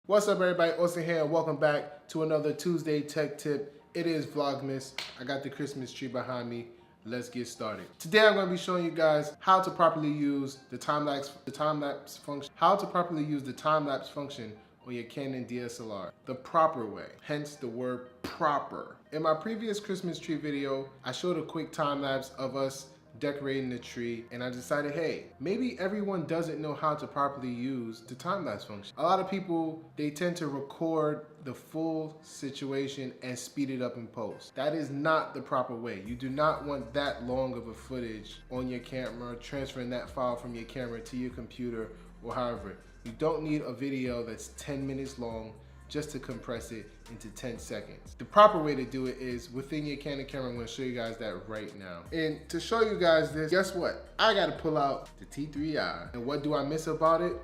What's up, everybody? Austin here, and welcome back to another Tuesday Tech Tip. It is Vlogmas. I got the Christmas tree behind me. Let's get started. Today I'm going to be showing you guys how to properly use the time-lapse function. How to properly use the time-lapse function on your Canon DSLR the proper way, hence the word proper. In my previous Christmas tree video, I showed a quick time-lapse of us decorating the tree, and I decided, hey, maybe everyone doesn't know how to properly use the time-lapse function. A lot of people, they tend to record the full situation and speed it up in post. That is not the proper way. You do not want that long of a footage on your camera, transferring that file from your camera to your computer or however. You don't need a video that's 10 minutes long just to compress it into 10 seconds. The proper way to do it is within your Canon camera. I'm gonna show you guys that right now. And to show you guys this, guess what? I gotta pull out the T3i. And what do I miss about it?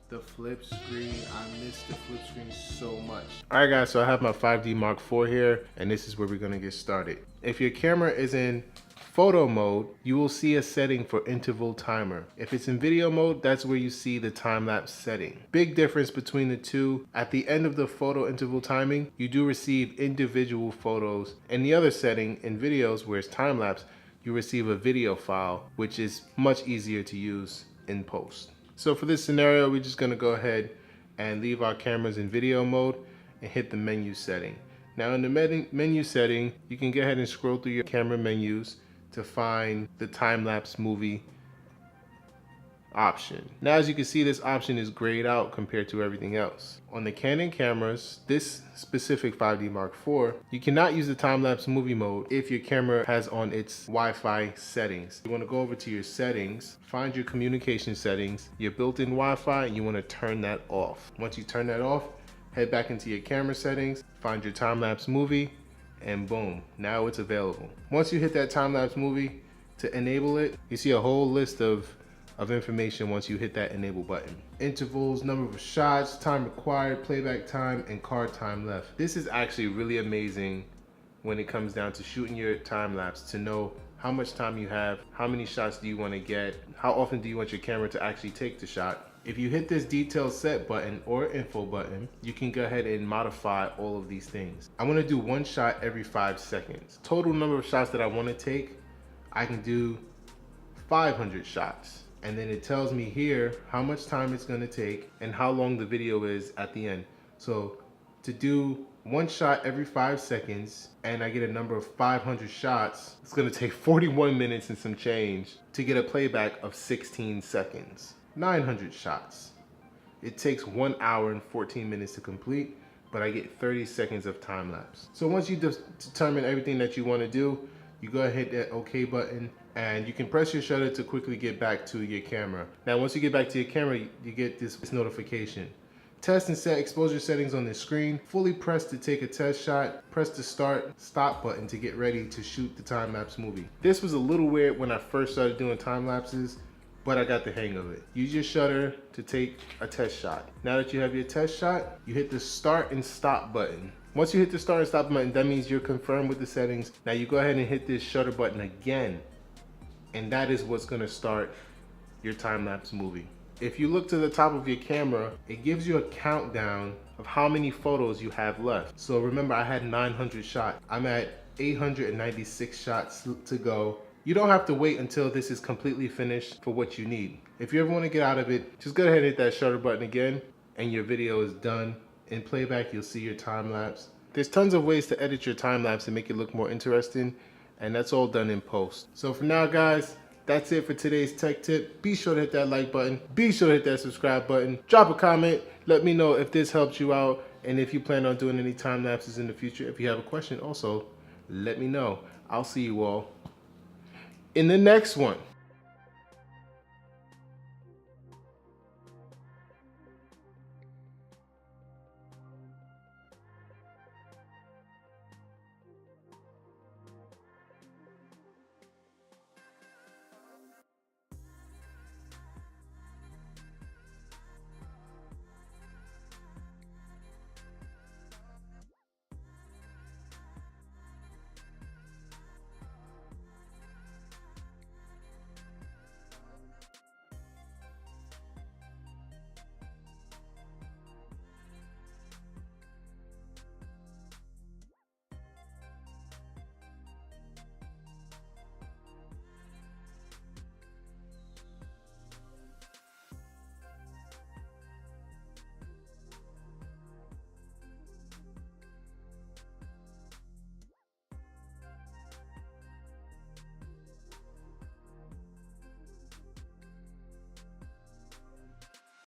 The flip screen. I miss the flip screen so much. All right, guys, so I have my 5D Mark IV here, and this is where we're gonna get started. If your camera is in photo mode, you will see a setting for interval timer. If it's in video mode, that's where you see the time-lapse setting. Big difference between the two. At the end of the photo interval timing, you do receive individual photos. In the other setting, in videos where it's time-lapse, you receive a video file, which is much easier to use in post. So for this scenario, we're just gonna go ahead and leave our cameras in video mode and hit the menu setting. Now in the menu setting, you can go ahead and scroll through your camera menus to find the time-lapse movie option. Now, as you can see, this option is grayed out compared to everything else. On the Canon cameras, this specific 5D Mark IV, you cannot use the time-lapse movie mode if your camera has on its Wi-Fi settings. You want to go over to your settings, find your communication settings, your built-in Wi-Fi, and you want to turn that off. Once you turn that off, head back into your camera settings, find your time-lapse movie, and boom, now it's available. Once you hit that time-lapse movie to enable it, you see a whole list of information once you hit that enable button. Intervals, number of shots, time required, playback time, and card time left. This is actually really amazing when it comes down to shooting your time-lapse, to know how much time you have, how many shots do you want to get, how often do you want your camera to actually take the shot. If you hit this detail set button or info button, you can go ahead and modify all of these things. I want to do one shot every 5 seconds. Total number of shots that I want to take, I can do 500 shots. And then it tells me here how much time it's going to take and how long the video is at the end. So to do one shot every 5 seconds and I get a number of 500 shots, it's going to take 41 minutes and some change to get a playback of 16 seconds. 900 shots. It takes 1 hour and 14 minutes to complete, but I get 30 seconds of time lapse. So once you determine everything that you want to do, you go ahead and hit that OK button, and you can press your shutter to quickly get back to your camera. Now once you get back to your camera, you get this notification. Test and set exposure settings on the screen. Fully press to take a test shot. Press the stop button to get ready to shoot the time-lapse movie. This was a little weird when I first started doing time lapses, but I got the hang of it. Use your shutter to take a test shot. Now that you have your test shot, you hit the start and stop button. Once you hit the start and stop button, that means you're confirmed with the settings. Now you go ahead and hit this shutter button again, and that is what's gonna start your time-lapse movie. If you look to the top of your camera, it gives you a countdown of how many photos you have left. So remember, I had 900 shots. I'm at 896 shots to go. You don't have to wait until this is completely finished for what you need. If you ever want to get out of it, just go ahead and hit that shutter button again, and your video is done. In playback, you'll see your time lapse. There's tons of ways to edit your time lapse and make it look more interesting, and that's all done in post. So for now, guys, that's it for today's tech tip. Be sure to hit that like button. Be sure to hit that subscribe button. Drop a comment. Let me know if this helped you out, and if you plan on doing any time lapses in the future. If you have a question, also let me know. I'll see you all in the next one.